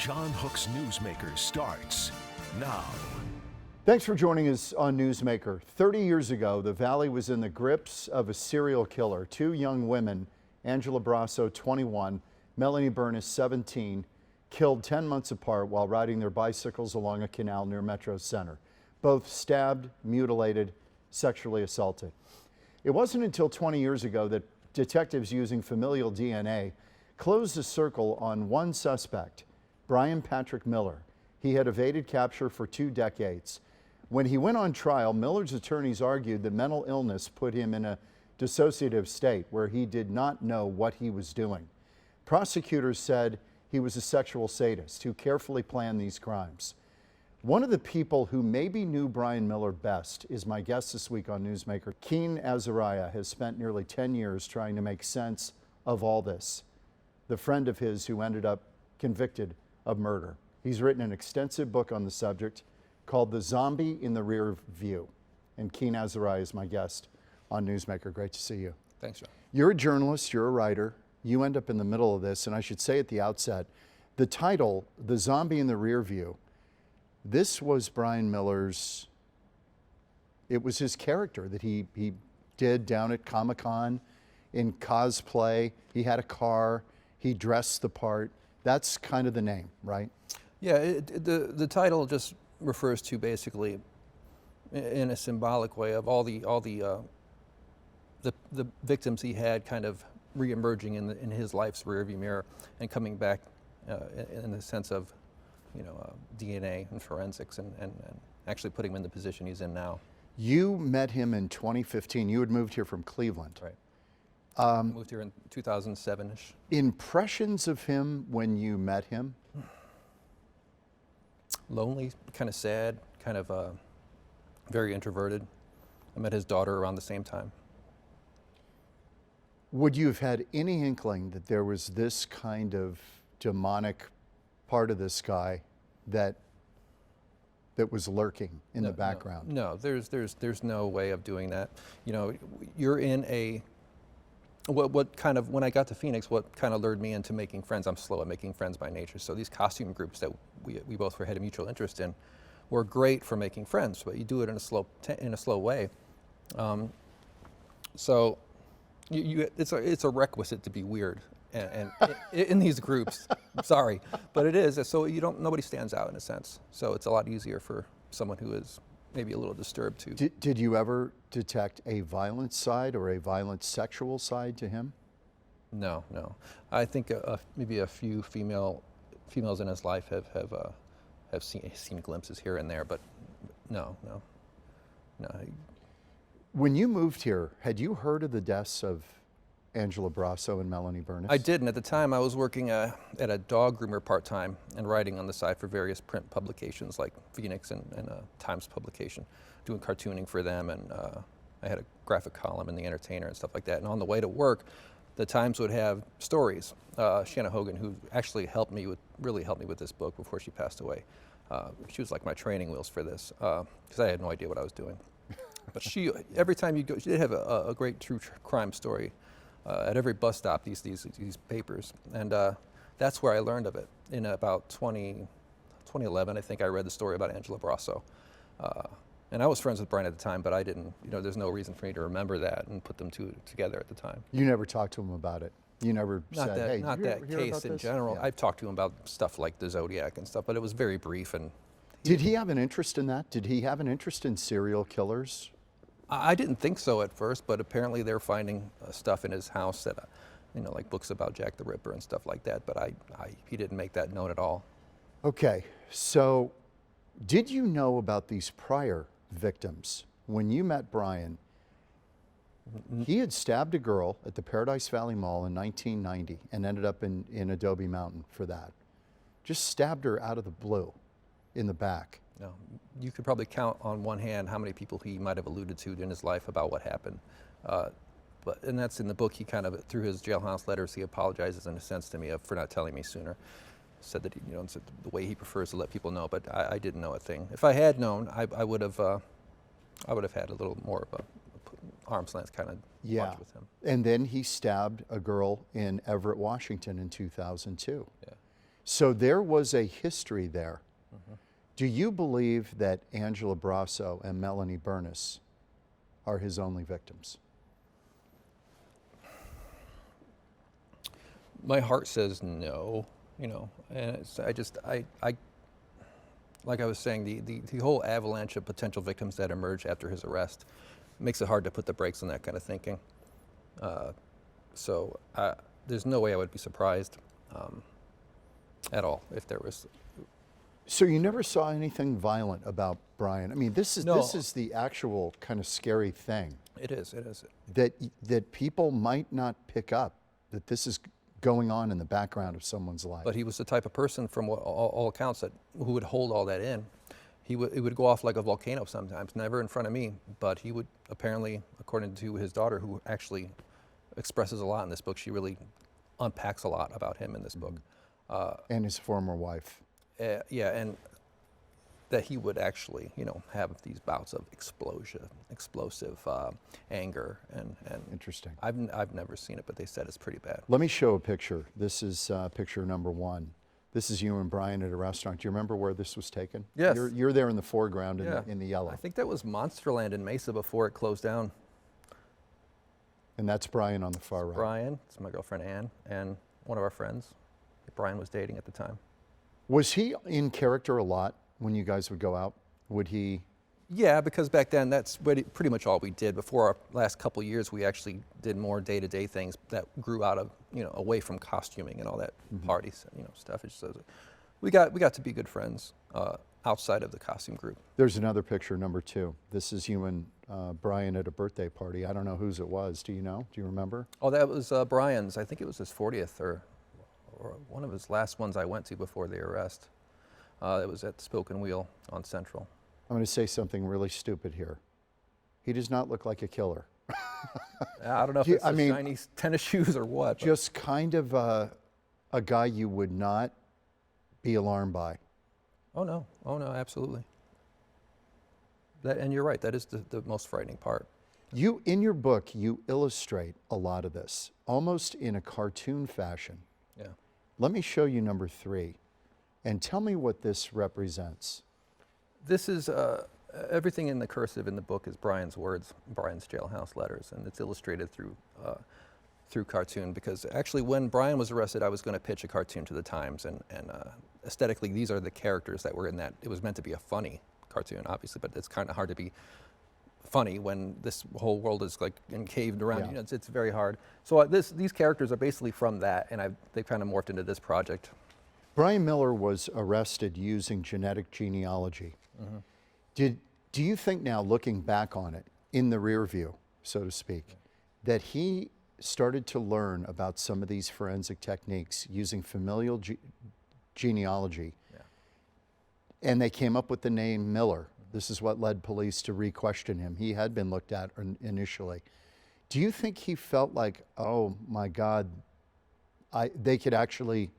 John Hook's Newsmaker starts now. Thanks for joining us on Newsmaker. 30 years ago, the Valley was in the grips of a serial killer. Two young women, Angela Brasso, 21, Melanie Burness, 17, killed 10 months apart while riding their bicycles along a canal near Metro Center. Both stabbed, mutilated, sexually assaulted. It wasn't until 20 years ago that detectives using familial DNA closed a circle on one suspect, Bryan Patrick Miller. He had evaded capture for 2 decades. When he went on trial, Miller's attorneys argued that mental illness put him in a dissociative state where he did not know what he was doing. Prosecutors said he was a sexual sadist who carefully planned these crimes. One of the people who maybe knew Bryan Miller best is my guest this week on Newsmaker. Azariah has spent nearly 10 years trying to make sense of all this. The friend of his who ended up convicted of murder. He's written an extensive book on the subject called The Zombie in the Rearview. And Azariah is my guest on Newsmaker. Great to see you. Thanks, John. You're a journalist, you're a writer. You end up in the middle of this, and I should say at the outset, the title, The Zombie in the Rearview, this was Bryan Miller's, it was his character that he did down at Comic-Con in cosplay. He had a car, he dressed the part. That's kind of the name, right? Yeah, the title just refers to basically, in a symbolic way, of all the victims he had kind of re-emerging in his life's rearview mirror and coming back in the sense of, DNA and forensics and actually putting him in the position he's in now. You met him in 2015. You had moved here from Cleveland. Right. Moved here in 2007-ish. Impressions of him when you met him? Lonely, kind of sad, kind of very introverted. I met his daughter around the same time. Would you have had any inkling that there was this kind of demonic part of this guy that was lurking in the background? No, there's no way of doing that. You're in a what kind of, when I got to Phoenix, what kind of lured me into making friends? I'm slow at making friends by nature. So these costume groups that we both had a mutual interest in were great for making friends, but you do it in a slow way. So it's a requisite to be weird, and in these groups. Sorry, but it is. So nobody stands out in a sense. So it's a lot easier for someone who is maybe a little disturbed to. Did you ever detect a violent side or a violent sexual side to him? No. I think maybe a few females in his life have seen glimpses here and there, but no. When you moved here, had you heard of the deaths of Angela Brasso and Melanie Burness? I didn't. At the time, I was working at a dog groomer part-time and writing on the side for various print publications like Phoenix and Times publication, doing cartooning for them, and I had a graphic column in The Entertainer and stuff like that. And on the way to work, the Times would have stories. Sharon Hogan, who actually really helped me with this book before she passed away. She was like my training wheels for this, because I had no idea what I was doing. But every time you go, she did have a great true crime story at every bus stop. These papers, and that's where I learned of it. In about 2011, I think I read the story about Angela Brasso, and I was friends with Bryan at the time, but I didn't. There's no reason for me to remember that and put them together at the time. You never talked to him about it. You never said, "Hey, not that case in general." Yeah. I've talked to him about stuff like the Zodiac and stuff, but it was very brief. And did he have an interest in that? Did he have an interest in serial killers? I didn't think so at first, but apparently they're finding stuff in his house that, like books about Jack the Ripper and stuff like that. But he didn't make that known at all. Okay, so did you know about these prior victims when you met Bryan? He had stabbed a girl at the Paradise Valley Mall in 1990 and ended up in Adobe Mountain for that. Just stabbed her out of the blue in the back. No, you could probably count on one hand how many people he might have alluded to in his life about what happened. And that's in the book. He kind of, through his jailhouse letters, he apologizes in a sense to me for not telling me sooner. Said that it's the way he prefers to let people know, but I didn't know a thing. If I had known, I would have had a little more of a arm's length kind of watch with him. And then he stabbed a girl in Everett, Washington in 2002. Yeah. So there was a history there. Do you believe that Angela Brasso and Melanie Bernis are his only victims? My heart says no, and like I was saying, the whole avalanche of potential victims that emerged after his arrest makes it hard to put the brakes on that kind of thinking. So there's no way I would be surprised at all if there was. So you never saw anything violent about Bryan? I mean, this is the actual kind of scary thing. It is. That people might not pick up that this is going on in the background of someone's life. But he was the type of person, from all accounts, who would hold all that in. It would go off like a volcano sometimes, never in front of me, but he would apparently, according to his daughter, who actually expresses a lot in this book, she really unpacks a lot about him in this book. And his former wife. Yeah, and that he would actually, have these bouts of explosive anger and. Interesting. I've never seen it, but they said it's pretty bad. Let me show a picture. This is picture number 1. This is you and Bryan at a restaurant. Do you remember where this was taken? Yes. You're there in the foreground in, Yeah. in the yellow. I think that was Monsterland in Mesa before it closed down. And that's Bryan on the far right. Bryan, it's my girlfriend Ann, and one of our friends that Bryan was dating at the time. Was he in character a lot when you guys would go out? Would he? Yeah, because back then that's pretty much all we did. Before our last couple years, we actually did more day-to-day things that grew out of, away from costuming and all that parties, stuff. It's just, we got to be good friends outside of the costume group. There's another picture, number 2. This is you and Bryan at a birthday party. I don't know whose it was. Do you know? Do you remember? Oh, that was Bryan's. I think it was his 40th or one of his last ones I went to before the arrest. It was at Spoken Wheel on Central. I'm going to say something really stupid here. He does not look like a killer. I don't know if it's the shiny tennis shoes or what. Just kind of a guy you would not be alarmed by. Oh no, absolutely. And you're right, that is the most frightening part. In your book, you illustrate a lot of this, almost in a cartoon fashion. Yeah. Let me show you number 3, and tell me what this represents. This is, everything in the cursive in the book is Bryan's words, Bryan's jailhouse letters, and it's illustrated through cartoon, because actually when Bryan was arrested, I was going to pitch a cartoon to the Times, and aesthetically these are the characters that were in that. It was meant to be a funny cartoon, obviously, but it's kind of hard to be funny when this whole world is like encaved around. Yeah. It's very hard. So these characters are basically from that, and they've kind of morphed into this project. Bryan Miller was arrested using genetic genealogy. Do you think now, looking back on it, in the rear view, so to speak, that he started to learn about some of these forensic techniques using familial genealogy, and they came up with the name Miller? This is what led police to re-question him. He had been looked at initially. Do you think he felt like, oh my God, they could actually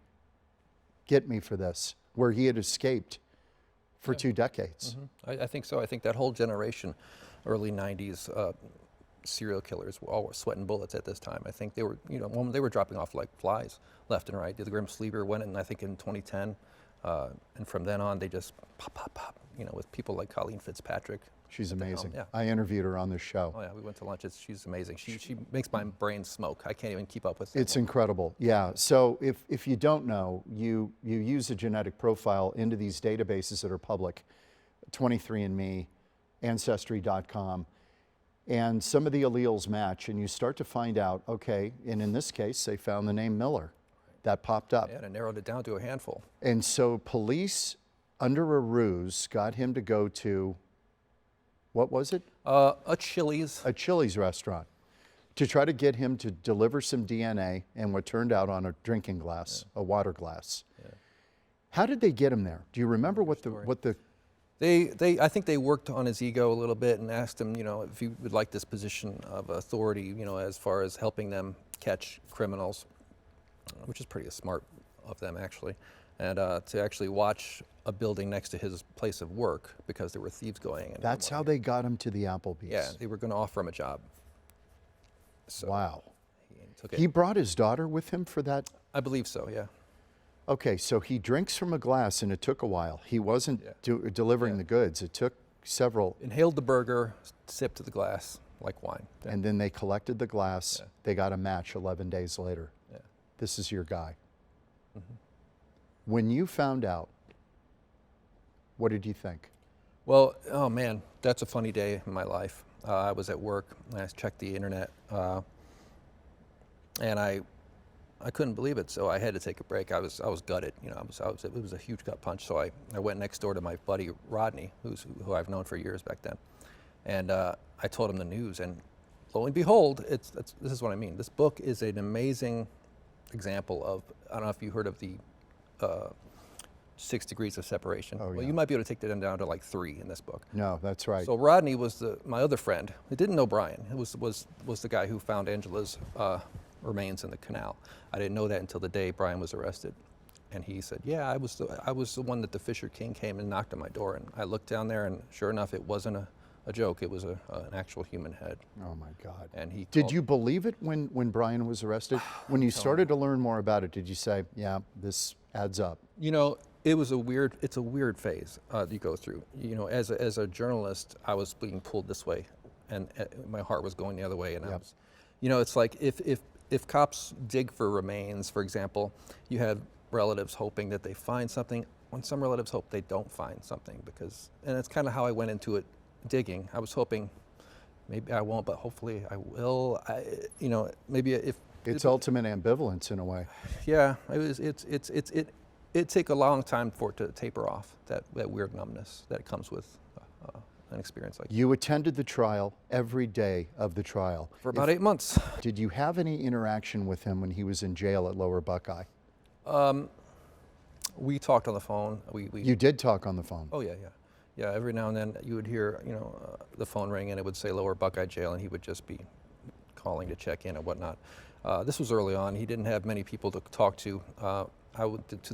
get me for this, where he had escaped for 2 decades? I think so. I think that whole generation, early 90s serial killers, were all sweating bullets at this time. I think they were, they were dropping off like flies left and right. The Grim Sleeper went in, I think, in 2010. And from then on, they just pop, with people like Colleen Fitzpatrick. She's amazing. Yeah. I interviewed her on this show. Oh yeah, we went to lunch. She's amazing. She makes my brain smoke. I can't even keep up with it. It's incredible. Yeah. So if you don't know, you use a genetic profile into these databases that are public, 23andMe, Ancestry.com, and some of the alleles match, and you start to find out, okay, and in this case, they found the name Miller. That popped up. Yeah, and it narrowed it down to a handful. And so police, under a ruse, got him to go to, what was it? A Chili's. A Chili's restaurant, to try to get him to deliver some DNA and what turned out on a drinking glass, a water glass. Yeah. How did they get him there? Do you remember what the? I think they worked on his ego a little bit and asked him, if he would like this position of authority, as far as helping them catch criminals, which is pretty smart of them, actually, and to actually watch a building next to his place of work because there were thieves going in. That's how they got him to the Applebee's. Yeah, they were going to offer him a job. So wow. He took it. He brought his daughter with him for that? I believe so, yeah. Okay, so he drinks from a glass, and it took a while. He wasn't delivering the goods. It took several. Inhaled the burger, sipped to the glass like wine. Yeah. And then they collected the glass. Yeah. They got a match 11 days later. Yeah. This is your guy. Mm-hmm. When you found out, what did you think? Well, oh man, that's a funny day in my life. I was at work, and I checked the internet, and I couldn't believe it, so I had to take a break. I was gutted, you know. It was a huge gut punch. So I went next door to my buddy Rodney, who I've known for years back then, and I told him the news. And lo and behold, this is what I mean. This book is an amazing example of, I don't know if you heard of the 6 degrees of separation. Oh, yeah. Well, you might be able to take that down to like 3 in this book. No, that's right. So Rodney was my other friend who didn't know Bryan. It was the guy who found Angela's remains in the canal. I didn't know that until the day Bryan was arrested. And he said, yeah, I was the one that the Fisher King came and knocked on my door. And I looked down there, and sure enough, it wasn't a joke. It was an actual human head. Oh my God. And did you believe it when Bryan was arrested? When you started to learn more about it, did you say, yeah, this adds up? You know, it's a weird phase you go through. You know, as a journalist, I was being pulled this way, and my heart was going the other way. And I was, you know, it's like if cops dig for remains, for example, you have relatives hoping that they find something, when some relatives hope they don't find something, and that's kind of how I went into it, digging. I was hoping maybe I won't, but hopefully I will. You know, maybe if it's ultimate ambivalence in a way. Yeah, it take a long time for it to taper off, that weird numbness that comes with an experience like that. You attended the trial every day of the trial. For about 8 months. Did you have any interaction with him when he was in jail at Lower Buckeye? We talked on the phone. You did talk on the phone? Oh, yeah. Yeah, every now and then you would hear, you know, the phone ring, and it would say Lower Buckeye Jail, and he would just be calling to check in and whatnot. This was early on. He didn't have many people to talk to. I went to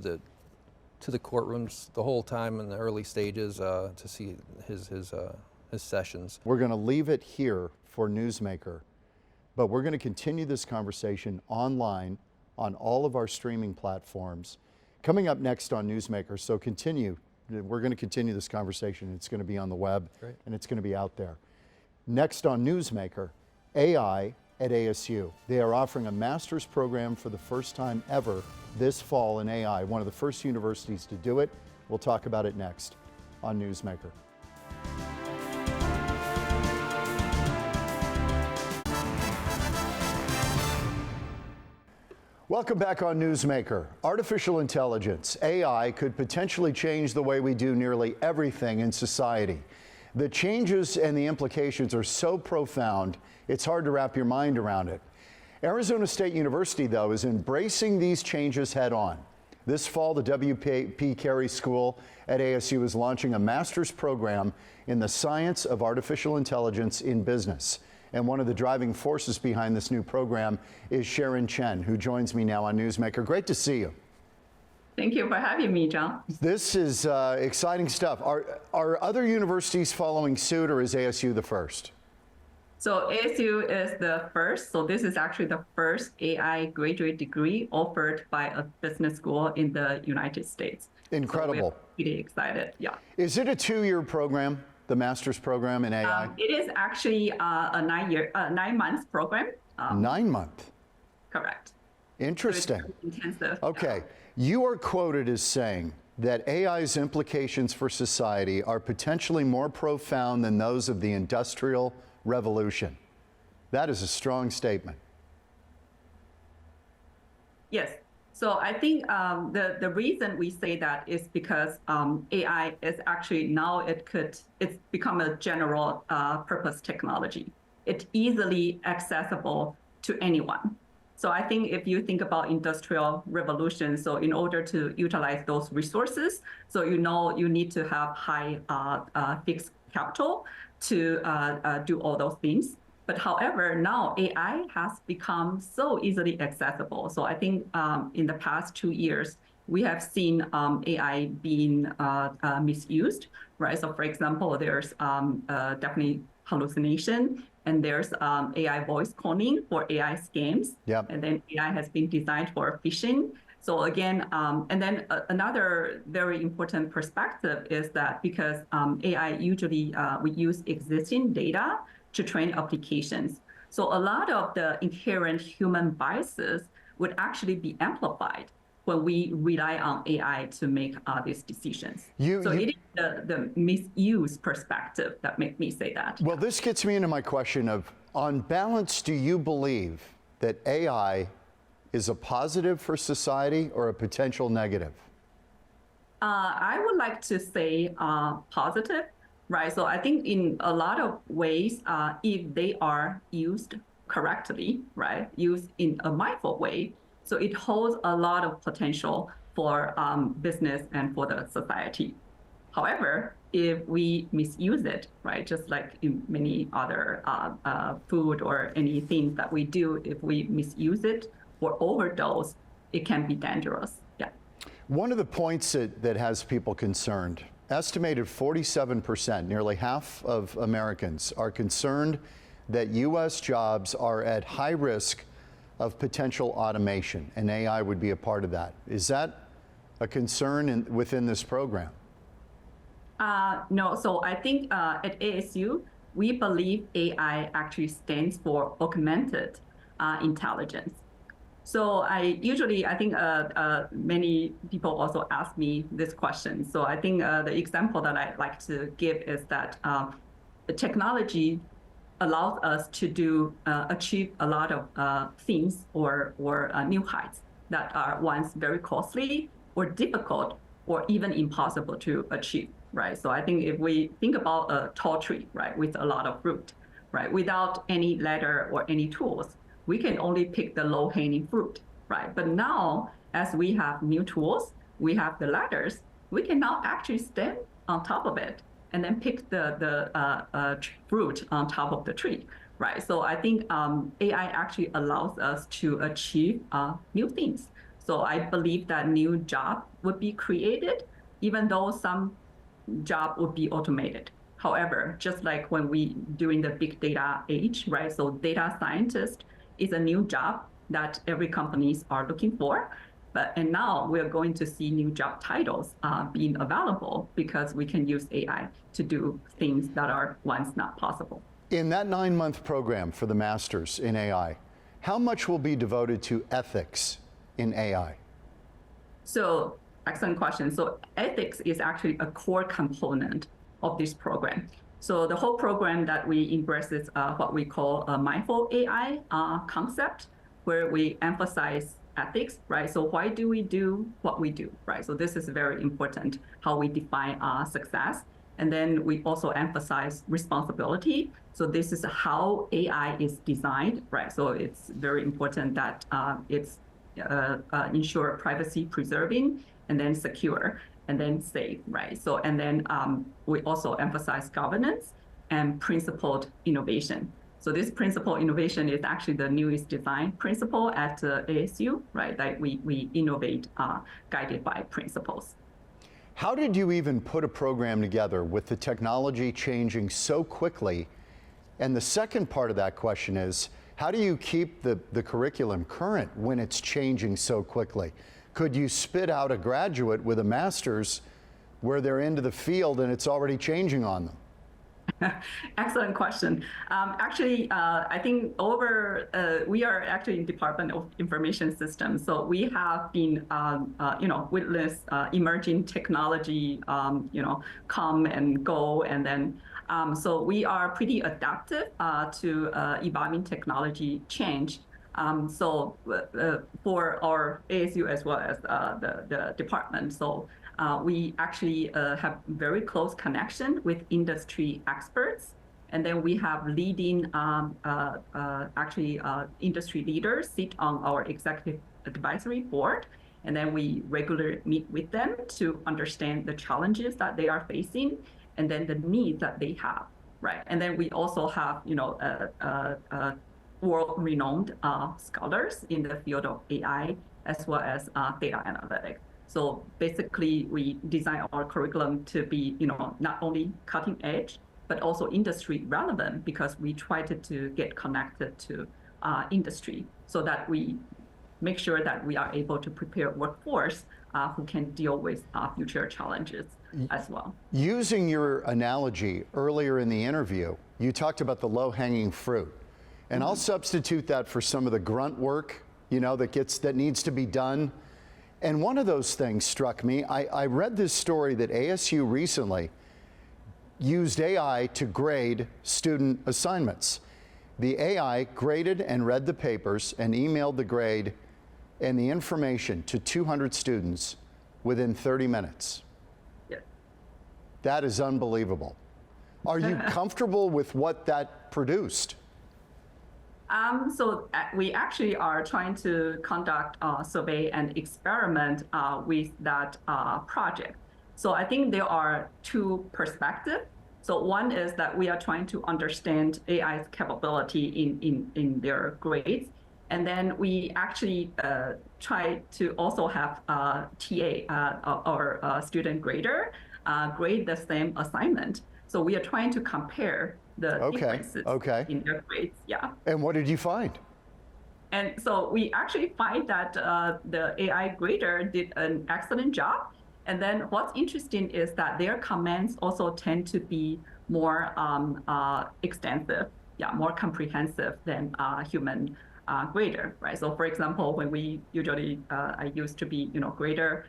the courtrooms the whole time in the early stages to see his sessions. We're going to leave it here for Newsmaker, but we're going to continue this conversation online on all of our streaming platforms. Coming up next on Newsmaker, so continue. We're going to continue this conversation. It's going to be on the web. Great. And it's going to be out there. Next on Newsmaker, AI at ASU. They are offering a master's program for the first time ever this fall in AI, one of the first universities to do it. We'll talk about it next on Newsmaker. Welcome back on Newsmaker. Artificial intelligence, AI, could potentially change the way we do nearly everything in society. The changes and the implications are so profound, it's hard to wrap your mind around it. Arizona State University, though, is embracing these changes head on. This fall, the W.P. Carey School at ASU is launching a master's program in the science of artificial intelligence in business. And one of the driving forces behind this new program is Sharon Chen, who joins me now on Newsmaker. Great to see you. Thank you for having me, John. This is exciting stuff. Are other universities following suit, or is ASU the first? So ASU is the first. So this is actually the first AI graduate degree offered by a business school in the United States. Incredible. So we're really excited, yeah. Is it a 2-year program, the master's program in AI? It is actually a 9-month program. 9 month. Correct. Interesting. So it's intensive. Okay. You are quoted as saying that AI's implications for society are potentially more profound than those of the Industrial Revolution. That is a strong statement. Yes. So I think the reason we say that is because AI is actually now it's become a general purpose technology. It's easily accessible to anyone. So I think if you think about Industrial Revolution, so in order to utilize those resources, so you need to have high fixed capital to do all those things. But however, now AI has become so easily accessible. So I think in the past 2 years, we have seen AI being misused, right? So for example, there's definitely hallucination, and there's AI voice cloning for AI scams. Yep. And then AI has been designed for phishing. So again, and then another very important perspective is that because AI usually we use existing data to train applications. So a lot of the inherent human biases would actually be amplified when we rely on AI to make these decisions. It is the misuse perspective that make me say that. Well, this gets me into my question of, on balance, do you believe that AI is a positive for society or a potential negative? I would like to say positive, right? So I think in a lot of ways, if they are used correctly, right, used in a mindful way, so it holds a lot of potential for business and for the society. However, if we misuse it, right, just like in many other food or anything that we do, if we misuse it or overdose, it can be dangerous. Yeah. One of the points that has people concerned, estimated 47%, nearly half of Americans are concerned that U.S. jobs are at high risk of potential automation, and AI would be a part of that. Is that a concern within this program? No, so I think at ASU, we believe AI actually stands for augmented intelligence. So I think many people also ask me this question. So I think the example that I like to give is that the technology allows us to achieve a lot of things or new heights that are once very costly or difficult or even impossible to achieve, right? So I think if we think about a tall tree, right, with a lot of fruit, right, without any ladder or any tools, we can only pick the low-hanging fruit, right? But now, as we have new tools, we have the ladders, we can now actually stand on top of it and then pick the fruit on top of the tree, right? So I think AI actually allows us to achieve new things. So I believe that new job would be created, even though some job would be automated. However, just like during the big data age, right? So data scientist is a new job that every companies are looking for. And now we're going to see new job titles being available because we can use AI to do things that are once not possible. In that 9-month program for the masters in AI, how much will be devoted to ethics in AI? So excellent question. So ethics is actually a core component of this program. So the whole program that we embrace is what we call a mindful AI concept, where we emphasize ethics, right? So why do we do what we do, right? So this is very important, how we define success. And then we also emphasize responsibility. So this is how AI is designed, right? So it's very important that it's ensure privacy preserving and then secure and then safe, right? So, and then we also emphasize governance and principled innovation. So this principled innovation is actually the newest design principle at ASU, right? That we innovate guided by principles. How did you even put a program together with the technology changing so quickly? And the second part of that question is, how do you keep the curriculum current when it's changing so quickly? Could you spit out a graduate with a master's where they're into the field and it's already changing on them? Excellent question. Actually, I think we are actually in Department of Information Systems, so we have been, witness emerging technology, come and go, and then so we are pretty adaptive to evolving technology change. So for our ASU as well as the department, so we actually have very close connection with industry experts. And then we have leading, industry leaders sit on our executive advisory board. And then we regularly meet with them to understand the challenges that they are facing and then the needs that they have, right? And then we also have, world-renowned scholars in the field of AI as well as data analytics. So basically, we design our curriculum to be, not only cutting edge, but also industry relevant, because we try to get connected to industry so that we make sure that we are able to prepare workforce who can deal with future challenges as well. Using your analogy earlier in the interview, you talked about the low-hanging fruit. And I'll substitute that for some of the grunt work, you know, that needs to be done. And one of those things struck me. I read this story that ASU recently used AI to grade student assignments. The AI graded and read the papers and emailed the grade and the information to 200 students within 30 minutes. Yes. That is unbelievable. Are you comfortable with what that produced? So we actually are trying to conduct a survey and experiment with that project. So I think there are two perspectives. So one is that we are trying to understand AI's capability in their grades. And then we actually try to also have TA or student grader grade the same assignment. So we are trying to compare the differences in their grades. Yeah. And what did you find? And so we actually find that the AI grader did an excellent job. And then what's interesting is that their comments also tend to be more extensive, more comprehensive than human grader, right? So for example, when we usually, I used to be, grader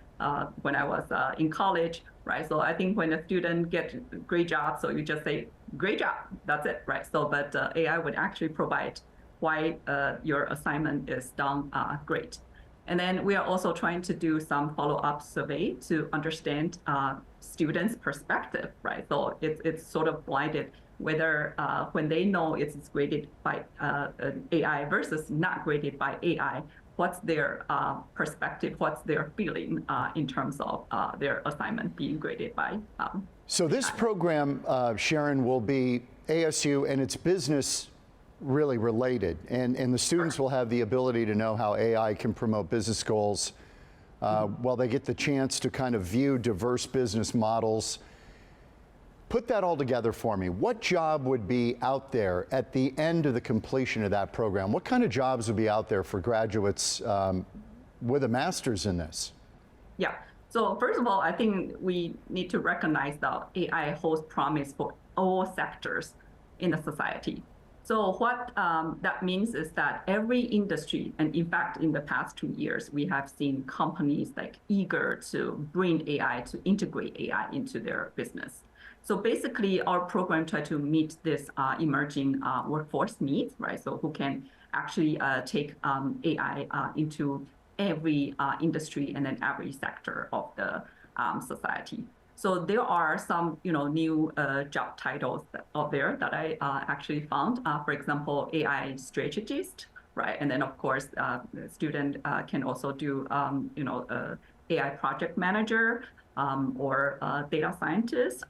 when I was in college, right? So I think when a student gets a great job, so you just say, great job, that's it, right? So, but AI would actually provide why your assignment is done great. And then we are also trying to do some follow-up survey to understand students' perspective, right? So it's sort of blinded whether when they know it's graded by AI versus not graded by AI, what's their perspective, what's their feeling in terms of their assignment being graded by So this program, Sharon, will be ASU and its business really related, and the students will have the ability to know how AI can promote business goals while they get the chance to kind of view diverse business models. Put that all together for me. What job would be out there at the end of the completion of that program? What kind of jobs would be out there for graduates with a master's in this? Yeah. So first of all, I think we need to recognize that AI holds promise for all sectors in the society. So what that means is that every industry, and in fact, in the past 2 years, we have seen companies like eager to bring AI, to integrate AI into their business. So basically, our program tries to meet this emerging workforce needs, right? So who can actually take AI into every industry and then every sector of the society. So there are some, new job titles out there that I actually found. For example, AI strategist, right? And then of course, the student can also do, AI project manager or data scientist.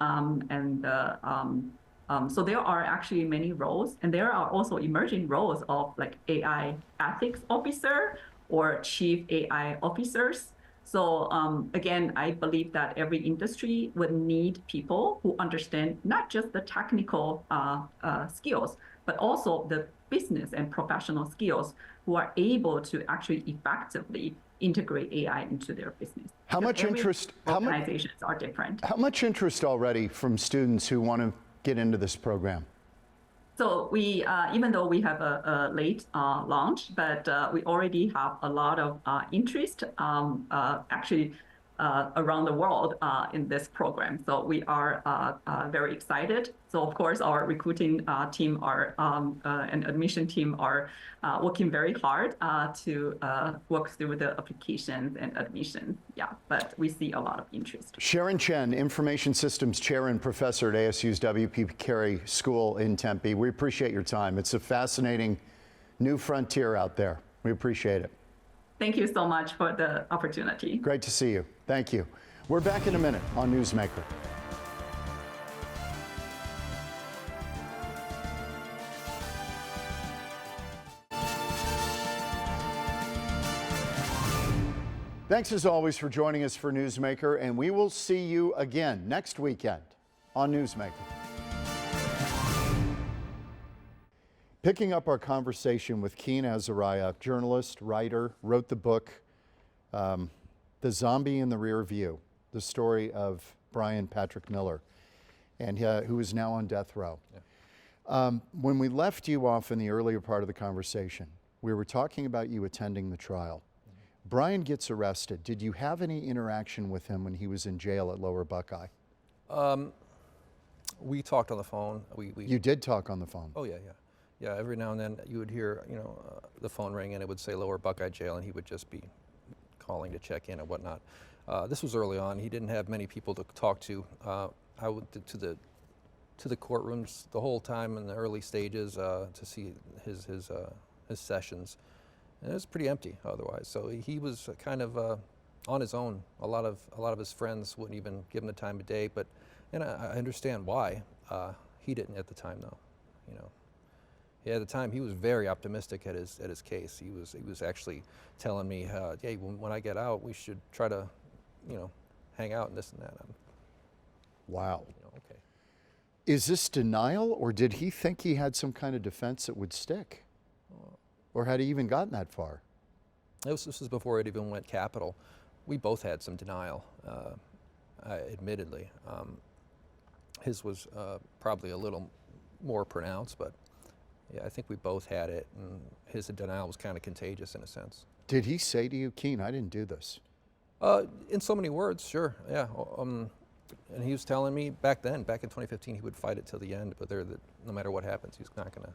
So there are actually many roles, and there are also emerging roles of like AI ethics officer or chief AI officers. So again, I believe that every industry would need people who understand not just the technical skills, but also the business and professional skills who are able to actually effectively integrate AI into their business. How much interest? Organizations are different. How much interest already from students who want to get into this program? So we, even though we have a late launch, but we already have a lot of interest actually around the world in this program. So we are very excited. So of course, our recruiting team and admission team are working very hard to work through the applications and admission. Yeah, but we see a lot of interest. Sharon Chen, Information Systems Chair and Professor at ASU's W.P. Carey School in Tempe. We appreciate your time. It's a fascinating new frontier out there. We appreciate it. Thank you so much for the opportunity. Great to see you. Thank you. We're back in a minute on Newsmaker. Thanks as always for joining us for Newsmaker, and we will see you again next weekend on Newsmaker. Picking up our conversation with Keen Azariah, journalist, writer, wrote the book, The Zombie in the Rearview, the story of Bryan Patrick Miller, and who is now on death row. Yeah. When we left you off in the earlier part of the conversation, we were talking about you attending the trial. Bryan gets arrested. Did you have any interaction with him when he was in jail at Lower Buckeye? We talked on the phone. You did talk on the phone? Oh, yeah, yeah. Yeah, every now and then you would hear, the phone ring and it would say Lower Buckeye Jail, and he would just be calling to check in and whatnot. This was early on. He didn't have many people to talk to. I went to the courtrooms the whole time in the early stages to see his sessions, and it was pretty empty otherwise. So he was kind of on his own. A lot of his friends wouldn't even give him the time of day, and I understand why. He didn't at the time, though. At the time, he was very optimistic at his case. He was actually telling me, "Hey, when I get out, we should try to, hang out and this and that." Wow. Okay. Is this denial, or did he think he had some kind of defense that would stick? Or had he even gotten that far? This was before it even went capital. We both had some denial, admittedly. His was probably a little more pronounced, but yeah, I think we both had it, and his denial was kind of contagious in a sense. Did he say to you, Keen, I didn't do this? In so many words, sure, yeah. And he was telling me back in 2015, he would fight it till the end, but no matter what happens, he's not going to.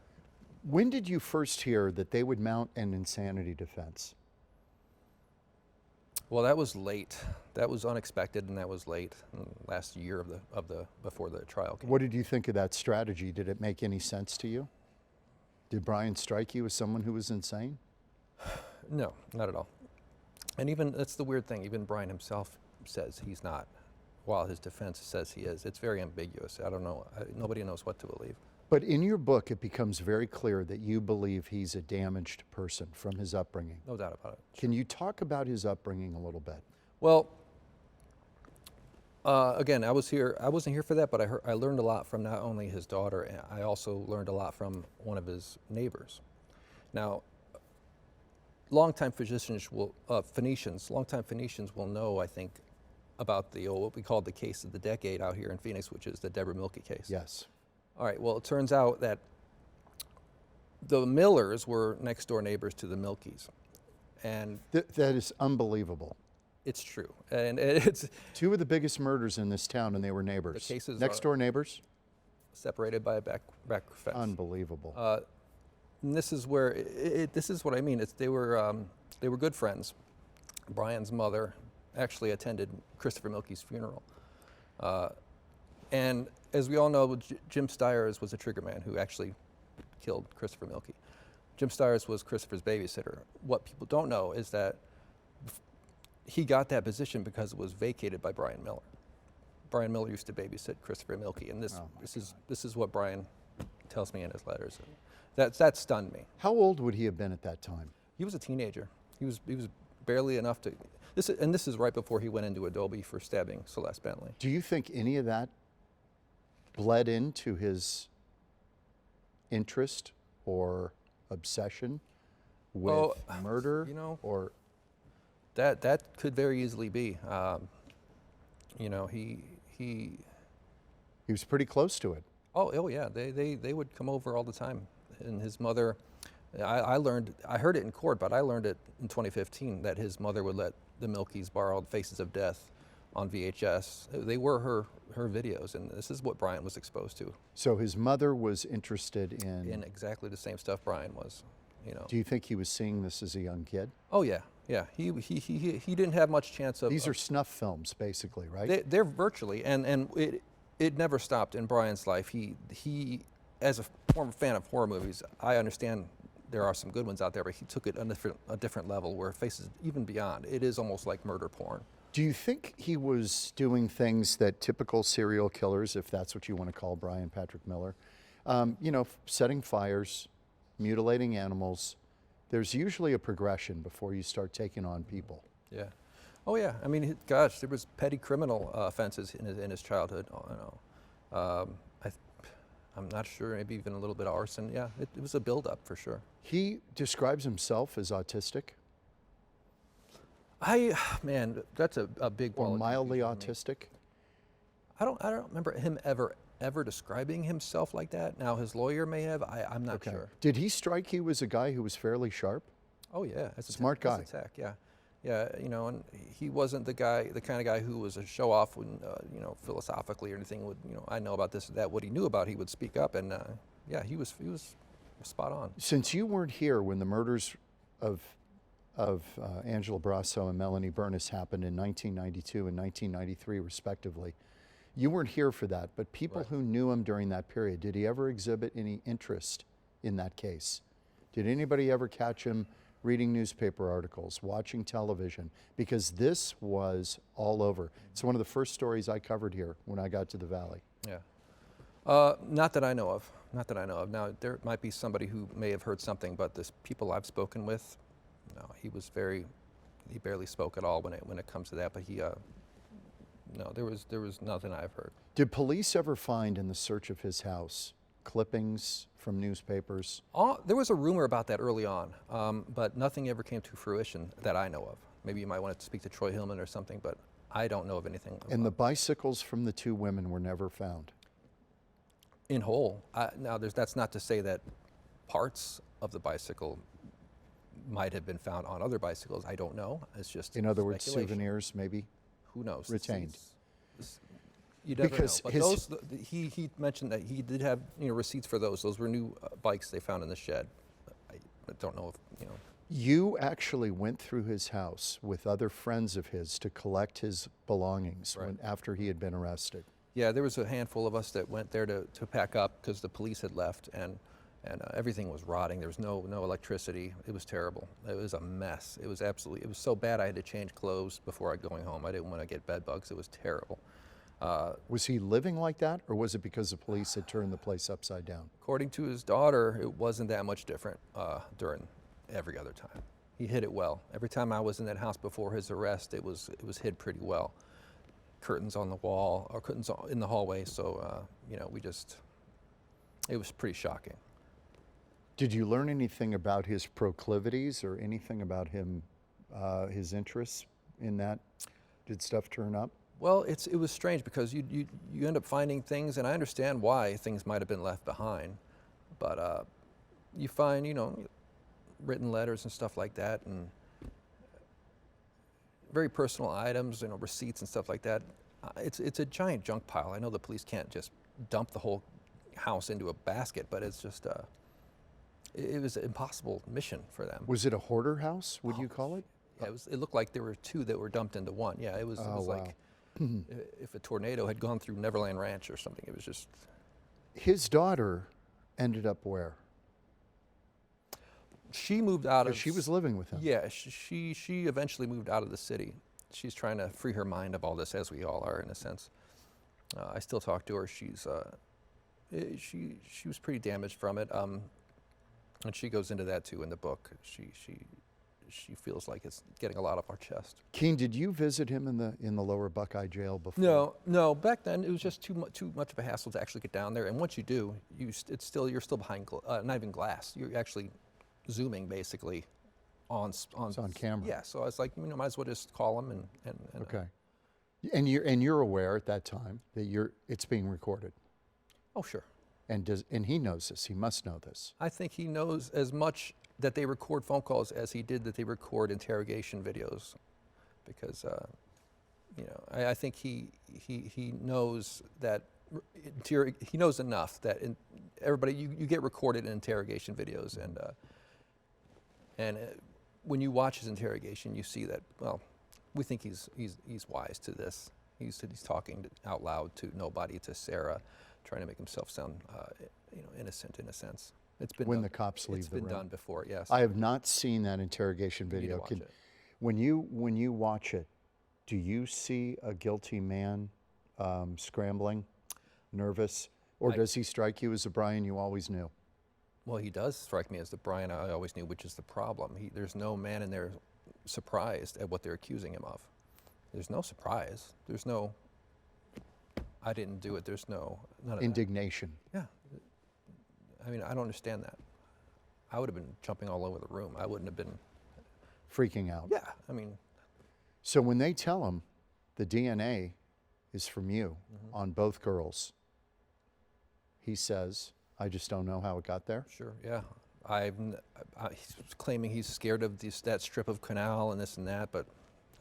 When did you first hear that they would mount an insanity defense? Well, that was late. That was unexpected, and that was late, last year before the trial came. What did you think of that strategy? Did it make any sense to you? Did Bryan strike you as someone who was insane? No, not at all. And that's the weird thing. Even Bryan himself says he's not, while his defense says he is. It's very ambiguous. I don't know. Nobody knows what to believe. But in your book, it becomes very clear that you believe he's a damaged person from his upbringing. No doubt about it. Can you talk about his upbringing a little bit? Well, again, I wasn't here for that, but I learned a lot from not only his daughter, I also learned a lot from one of his neighbors. Now, longtime Phoenicians will know, I think, about what we call the case of the decade out here in Phoenix, which is the Deborah Milky case. Yes. All right, well, it turns out that the Millers were next door neighbors to the Milkys. And that is unbelievable. It's true. And it's two of the biggest murders in this town, and they were neighbors. The cases next door neighbors? Separated by a back fence. Unbelievable. And this is where this is what I mean. They were good friends. Bryan's mother actually attended Christopher Milky's funeral. And as we all know, Jim Stiers was a trigger man who actually killed Christopher Milky. Jim Stiers was Christopher's babysitter. What people don't know is that he got that position because it was vacated by Bryan Miller. Bryan Miller used to babysit Christopher Milky, and this is what Bryan tells me in his letters. That stunned me. How old would he have been at that time? He was a teenager. He was barely enough to. This is right before he went into Adobe for stabbing Celeste Bentley. Do you think any of that bled into his interest or obsession with murder? Or that could very easily be. He was pretty close to it. Oh yeah, they would come over all the time, and his mother. I heard it in court, but I learned it in 2015 that his mother would let the Milkys borrow Faces of Death on VHS. They were her videos, and this is what Bryan was exposed to. So his mother was interested in exactly the same stuff Bryan was. Do you think he was seeing this as a young kid? Oh yeah. He didn't have much chance of. These are snuff films, basically, right? They're virtually, and it never stopped in Bryan's life. He as a former fan of horror movies, I understand there are some good ones out there, but he took it a different level where Faces even beyond. It is almost like murder porn. Do you think he was doing things that typical serial killers, if that's what you want to call Bryan Patrick Miller, setting fires, mutilating animals? There's usually a progression before you start taking on people. Yeah. Oh yeah. I mean, gosh, there was petty criminal offenses in his childhood. I'm not sure, maybe even a little bit of arson. Yeah, it was a buildup for sure. He describes himself as autistic Man, that's a big or ball of mildly confusion for me. autistic. I don't remember him ever describing himself like that. Now his lawyer may have. I'm not sure. Did he strike you as a guy who was fairly sharp? Oh yeah, as Smart guy. As a tech, yeah, yeah. You know, and he wasn't the kind of guy who was a show off when you know, philosophically or anything. Would, you know, I know about this or that. What he knew about, he would speak up, and yeah, he was spot on. Since you weren't here when the murders of Angela Brasso and Melanie Bernis happened in 1992 and 1993, respectively, you weren't here for that. But people Right. who knew him during that period, did he ever exhibit any interest in that case? Did anybody ever catch him reading newspaper articles, watching television? Because this was all over. It's one of the first stories I covered here when I got to the Valley. Yeah. Not that I know of. Not that I know of. Now, there might be somebody who may have heard something, but the people I've spoken with, no, he barely spoke at all when it comes to that. But no, there was nothing I've heard. Did police ever find in the search of his house clippings from newspapers? There was a rumor about that early on, but nothing ever came to fruition that I know of. Maybe you might want to speak to Troy Hillman or something, but I don't know of anything. And the bicycles from the two women were never found? In whole. Now, that's not to say that parts of the bicycle might have been found on other bicycles. I don't know. It's just In other words, speculation. souvenirs maybe? Who knows? Retained. You never Because know. But he mentioned that he did have, you know, receipts for those. Those were new bikes they found in the shed. I don't know if, you know. You actually went through his house with other friends of his to collect his belongings Right. after he had been arrested. Yeah, there was a handful of us that went there to pack up because the police had left, and everything was rotting. There was no electricity. It was terrible. It was a mess. It was so bad I had to change clothes before going home. I didn't want to get bed bugs. It was terrible. Was he living like that, or was it because the police had turned the place upside down? According to his daughter, it wasn't that much different during every other time. He hid it well. Every time I was in that house before his arrest, it was hid pretty well. Curtains on the wall, or curtains in the hallway, so you know, it was pretty shocking. Did you learn anything about his proclivities or anything about him, his interests in that? Did stuff turn up? Well, it was strange because you end up finding things, and I understand why things might have been left behind, but you find, you know, written letters and stuff like that, and very personal items, you know, receipts and stuff like that. It's a giant junk pile. I know the police can't just dump the whole house into a basket, but it's just it was an impossible mission for them. Was it a hoarder house, would you call it? Yeah, it looked like there were two that were dumped into one. Yeah, it was wow. like if a tornado had gone through Neverland Ranch or something. It was just. His daughter ended up where? She moved out of. She was living with him. Yeah, she eventually moved out of the city. She's trying to free her mind of all this, as we all are, in a sense. I still talk to her. She was pretty damaged from it, and she goes into that too in the book. She feels like it's getting a lot off our chest. Keen, did you visit him in the lower Buckeye jail before? No. Back then, it was just too much of a hassle to actually get down there. And once you do, you're still behind not even glass. You're actually zooming basically on It's on camera. Yeah. So I was like, you know, might as well just call him and Okay. And you're aware at that time that it's being recorded. Oh, sure. And he knows this. He must know this. I think he knows as much that they record phone calls as he did that they record interrogation videos, because you know, I think he knows that he knows enough that everybody you get recorded in interrogation videos, and when you watch his interrogation, you see that, well, we think he's wise to this. He's talking out loud to nobody, to Sarah, trying to make himself sound you know, innocent in a sense. It's been When done. the cops leave the room. It's been done before, yes. I have not seen that interrogation You need to video. watch it. When you watch it, do you see a guilty man scrambling, nervous, or does he strike you as the Bryan you always knew? Well, he does strike me as the Bryan I always knew, which is the problem. There's no man in there surprised at what they're accusing him of. There's no surprise. There's no, I didn't do it. There's none of Indignation. that. Yeah. I mean, I don't understand that. I would have been jumping all over the room. I wouldn't have been freaking out. Yeah, I mean. So when they tell him the DNA is from you on both girls, he says, I just don't know how it got there? Sure, yeah. He's claiming he's scared of that strip of canal and this and that, but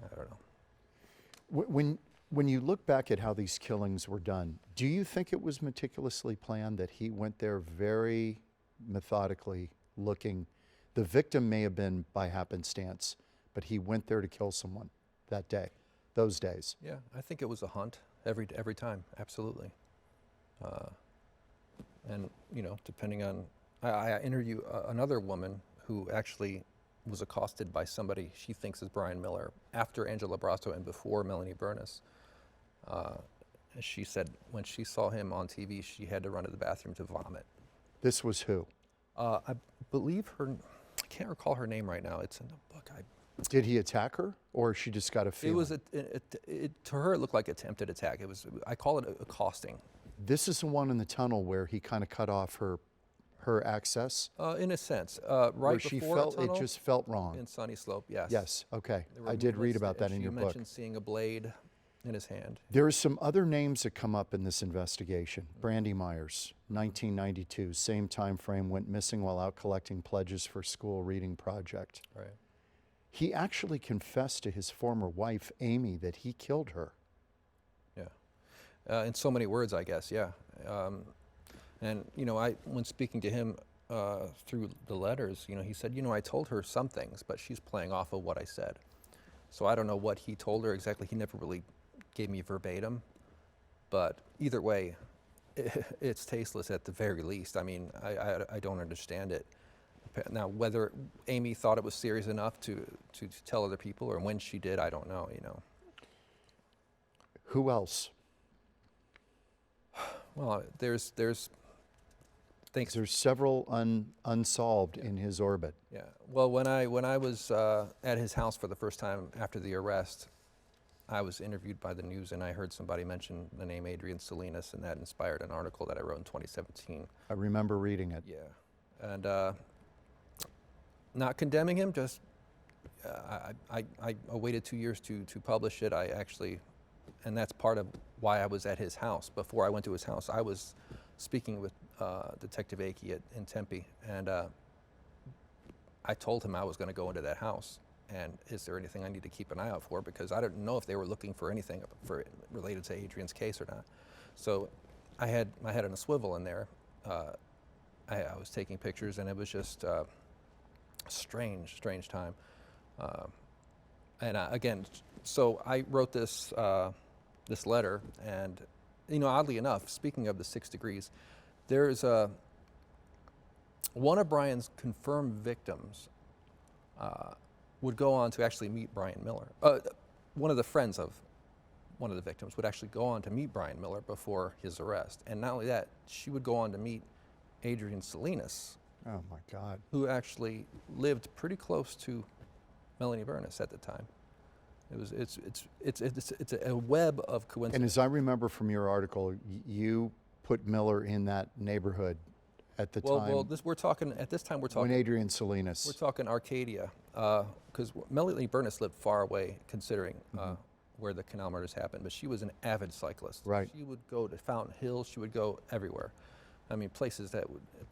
I don't know. When you look back at how these killings were done, do you think it was meticulously planned, that he went there very methodically looking? The victim may have been by happenstance, but he went there to kill someone that day, those days. Yeah, I think it was a hunt every time, absolutely. And, you know, depending on, I interview another woman who actually was accosted by somebody she thinks is Bryan Miller after Angela Brasso and before Melanie Bernis. She said when she saw him on TV, she had to run to the bathroom to vomit. This was who? I believe I can't recall her name right now. It's in the book. Did he attack her, or she just got a feeling? To her, it looked like attempted attack. I call it accosting. This is the one in the tunnel where he kind of cut off her access? In a sense. Where she felt, it just felt wrong. In Sunny Slope, yes. Yes, okay. I did read about that in your book. You mentioned seeing a blade in his hand. There are some other names that come up in this investigation. Brandy Myers, 1992, same time frame, went missing while out collecting pledges for school reading project. Right. He actually confessed to his former wife, Amy, that he killed her. Yeah. In so many words, I guess, yeah. And, you know, when speaking to him through the letters, you know, he said, you know, I told her some things, but she's playing off of what I said. So I don't know what he told her exactly. He never really gave me verbatim. But either way, it's tasteless at the very least. I mean, I don't understand it. Now, whether Amy thought it was serious enough to tell other people, or when she did, I don't know, you know. Who else? Well, there's several unsolved in his orbit. Yeah. Well, when I was at his house for the first time after the arrest, I was interviewed by the news, and I heard somebody mention the name Adrian Salinas, and that inspired an article that I wrote in 2017. I remember reading it. Yeah. And not condemning him, just I waited 2 years to publish it. And that's part of why I was at his house. Before I went to his house, I was speaking with Detective Akey in Tempe, and I told him I was going to go into that house. And is there anything I need to keep an eye out for? Because I didn't know if they were looking for anything related to Adrian's case or not. So I had my head on a swivel in there. I was taking pictures, and it was just a strange time. And again, so I wrote this letter, and you know, oddly enough, speaking of the 6 degrees, there's one of Bryan's confirmed victims would go on to actually meet Bryan Miller. One of the friends of one of the victims would actually go on to meet Bryan Miller before his arrest. And not only that, she would go on to meet Adrian Salinas. Oh my God. Who actually lived pretty close to Melanie Bernis at the time. It's a web of coincidences. And as I remember from your article, you put Miller in that neighborhood at the time. Well, we're talking when Adrian Salinas. We're talking Arcadia, because Melanie Bernis lived far away, considering where the canal murders happened. But she was an avid cyclist. Right. She would go to Fountain Hills. She would go everywhere. I mean, places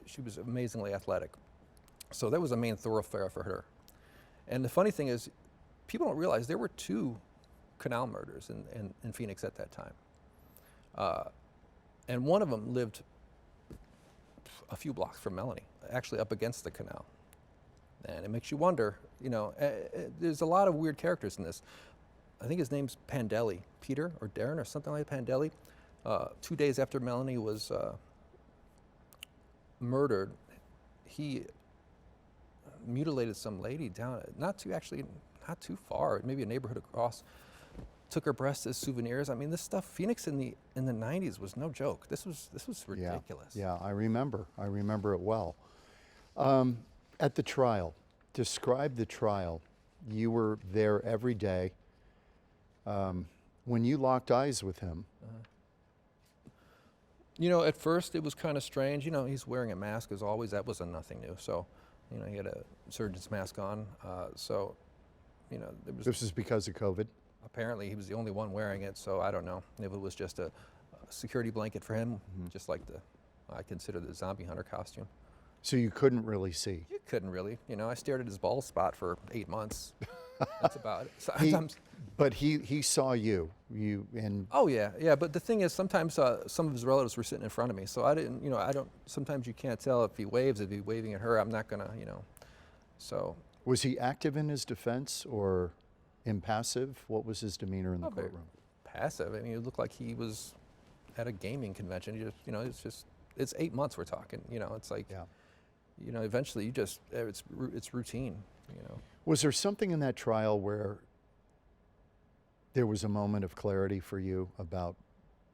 she was amazingly athletic. So that was a main thoroughfare for her. And the funny thing is, people don't realize there were 2 canal murders in Phoenix at that time. And one of them lived a few blocks from Melanie, actually up against the canal. And it makes you wonder, you know, there's a lot of weird characters in this. I think his name's Pandelli, Peter or Darren or something like Pandelli. 2 days after Melanie was murdered, he mutilated some lady down, not too far, maybe a neighborhood across, took her breasts as souvenirs. I mean, this stuff, Phoenix in the 90s was no joke. This was ridiculous. Yeah, I remember it well. At the trial, describe the trial. You were there every day. When you locked eyes with him, You know, at first it was kind of strange. You know, he's wearing a mask as always. That wasn't nothing new. So, you know, he had a surgeon's mask on. So, you know, there was. This is because of COVID? Apparently, he was the only one wearing it. So I don't know if it was just a security blanket for him, just like I consider the zombie hunter costume. So you couldn't really see? You couldn't really. You know, I stared at his bald spot for 8 months. That's about it. Sometimes. But he saw you. Oh yeah. But the thing is, sometimes some of his relatives were sitting in front of me, so I didn't. You know, I don't. Sometimes you can't tell if he waves. If he's waving at her, I'm not gonna. You know. So. Was he active in his defense or impassive? What was his demeanor in the courtroom? Passive. I mean, it looked like he was at a gaming convention. You know, it's 8 months we're talking. You know, it's like. Yeah. You know, eventually it's routine. You know. Was there something in that trial where there was a moment of clarity for you about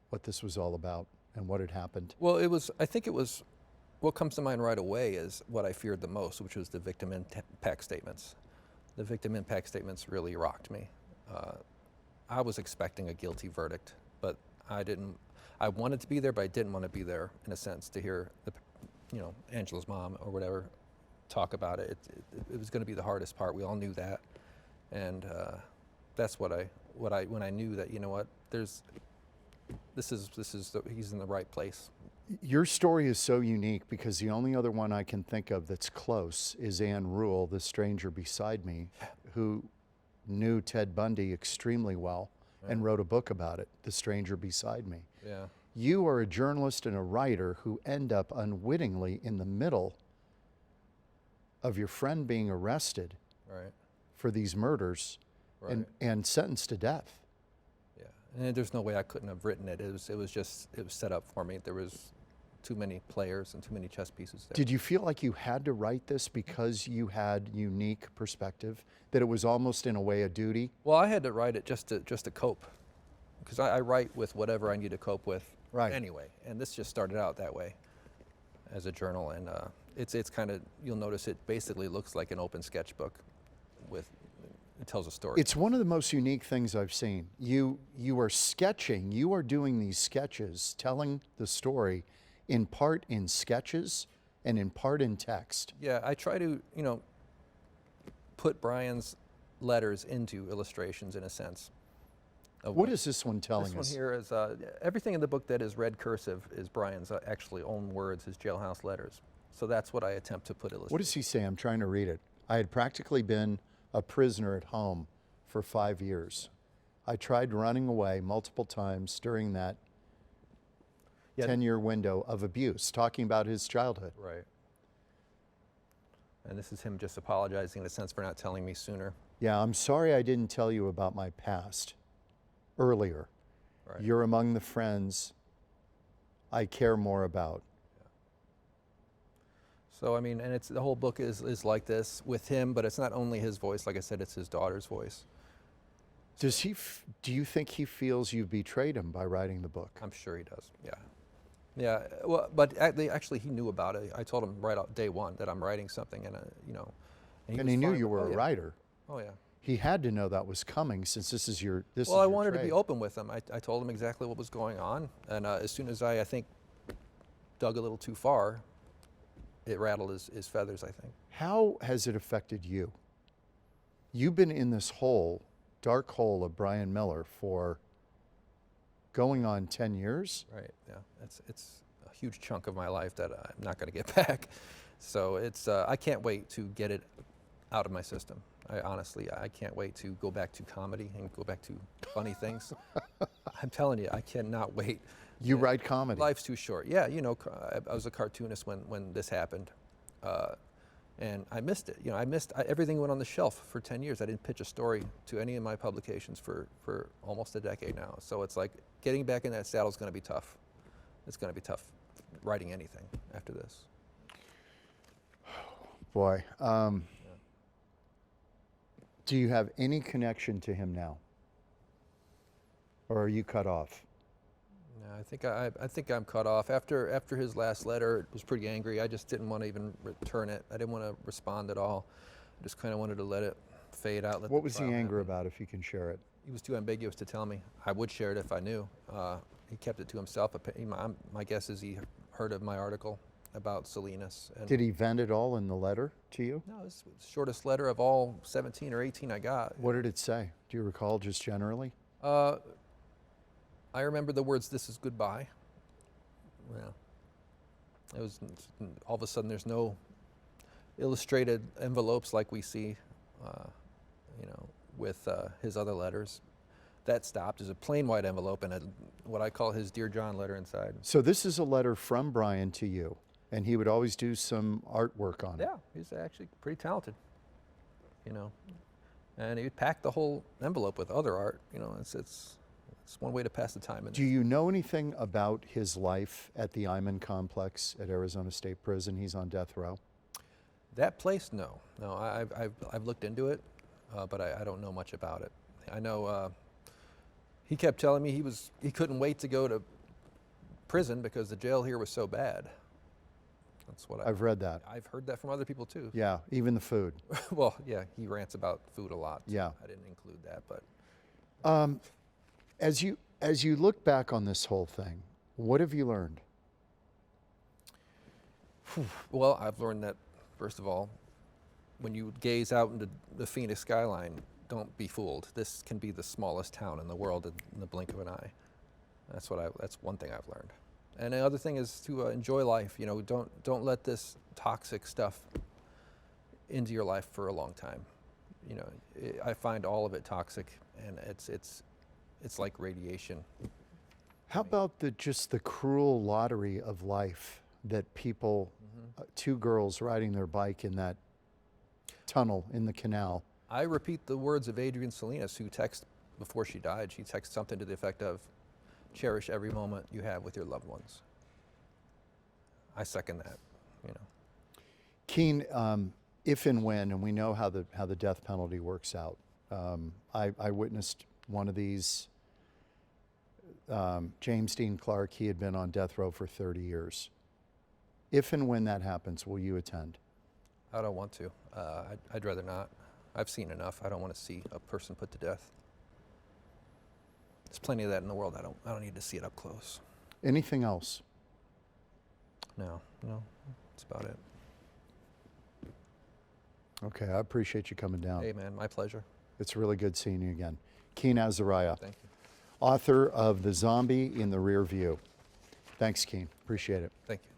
what this was all about and what had happened? Well, I think it was, what comes to mind right away is what I feared the most, which was the victim impact statements. The victim impact statements really rocked me. I was expecting a guilty verdict, but I wanted to be there, but I didn't want to be there, in a sense, to hear Angela's mom or whatever talk about it. It was going to be the hardest part. We all knew that. And that's when I knew that, you know what, he's in the right place. Your story is so unique because the only other one I can think of that's close is Ann Rule, the stranger beside me, who knew Ted Bundy extremely well and wrote a book about it, The Stranger Beside Me. Yeah. You are a journalist and a writer who end up unwittingly in the middle of your friend being arrested for these murders and sentenced to death. Yeah, and there's no way I couldn't have written it. It was set up for me. There was too many players and too many chess pieces there. Did you feel like you had to write this because you had unique perspective, that it was almost in a way a duty? Well, I had to write it just to cope, because I write with whatever I need to cope with anyway. And this just started out that way as a journal, and it's kind of, you'll notice it basically looks like an open sketchbook it tells a story. It's one of the most unique things I've seen. You are sketching, you are doing these sketches, telling the story in part in sketches and in part in text. Yeah, I try to, put Bryan's letters into illustrations in a sense. What is this one telling us? This one here is, everything in the book that is red cursive is Bryan's actually own words, his jailhouse letters. So that's what I attempt to put illustrations. What does he say? I'm trying to read it. I had practically been a prisoner at home for 5 years. I tried running away multiple times during that 10-year window of abuse, talking about his childhood. Right. And this is him just apologizing in a sense for not telling me sooner. Yeah, I'm sorry I didn't tell you about my past earlier. Right. You're among the friends I care more about. So, I mean, and the whole book is like this with him, but it's not only his voice. Like I said, it's his daughter's voice. Do you think he feels you've betrayed him by writing the book? I'm sure he does, yeah. Yeah, well, but actually he knew about it. I told him right out day one that I'm writing something, and And he knew you were a writer. Oh, yeah. He had to know that was coming, since this is your Well, I wanted to be open with him. I told him exactly what was going on, and as soon as I think, dug a little too far, it rattled his feathers, I think. How has it affected you? You've been in this dark hole of Bryan Miller for going on 10 years? Right, yeah. It's a huge chunk of my life that I'm not going to get back. So I can't wait to get it out of my system. I can't wait to go back to comedy and go back to funny things. I'm telling you, I cannot wait. You write comedy? Life's too short. Yeah, I was a cartoonist when this happened. And I missed it. Everything went on the shelf for 10 years. I didn't pitch a story to any of my publications for almost a decade now. So it's like getting back in that saddle is going to be tough. It's going to be tough writing anything after this. Boy. Do you have any connection to him now? Or are you cut off? No, I think I'm cut off. After his last letter, it was pretty angry. I just didn't want to even return it. I didn't want to respond at all. I just kind of wanted to let it fade out. What was he angry about, if you can share it? He was too ambiguous to tell me. I would share it if I knew. he kept it to himself. My guess is he heard of my article about Salinas. And Did he vent it all in the letter to you? No, it's the shortest letter of all 17 or 18 I got. What did it say? Do you recall just generally? I remember the words, "This is goodbye." Yeah. It was, all of a sudden there's no illustrated envelopes like we see, with his other letters. That stopped. There's a plain white envelope and what I call his Dear John letter inside. So this is a letter from Bryan to you, and he would always do some artwork on it. Yeah, he's actually pretty talented, and he would pack the whole envelope with other art. It's one way to pass the time. Do you know anything about his life at the Iman complex at Arizona State Prison? He's on death row. That place, no. I've looked into it, but I don't know much about it. I know he kept telling me he couldn't wait to go to prison because the jail here was so bad. That's what I've read that. I've heard that from other people too. Yeah, even the food. Well, yeah, he rants about food a lot. Yeah. I didn't include that, but. As you look back on this whole thing, what have you learned? Well, I've learned that, first of all, when you gaze out into the Phoenix skyline, don't be fooled. This can be the smallest town in the world in the blink of an eye. That's one thing I've learned. And the other thing is to enjoy life. Don't let this toxic stuff into your life for a long time. I find all of it toxic, and it's like radiation. How about just the cruel lottery of life that people, two girls riding their bike in that tunnel in the canal? I repeat the words of Adrienne Salinas, who texted before she died. She texted something to the effect of, "Cherish every moment you have with your loved ones." I second that. Keen, if and when, and we know how the death penalty works out. I witnessed one of these. James Dean Clark, he had been on death row for 30 years. If and when that happens, will you attend? I don't want to. I'd rather not. I've seen enough. I don't want to see a person put to death. There's plenty of that in the world. I don't need to see it up close. Anything else? No, that's about it. Okay, I appreciate you coming down. Hey man, my pleasure. It's really good seeing you again. Keen Azariah. Thank you. Author of The Zombie in the Rear View. Thanks, Keen. Appreciate it. Thank you.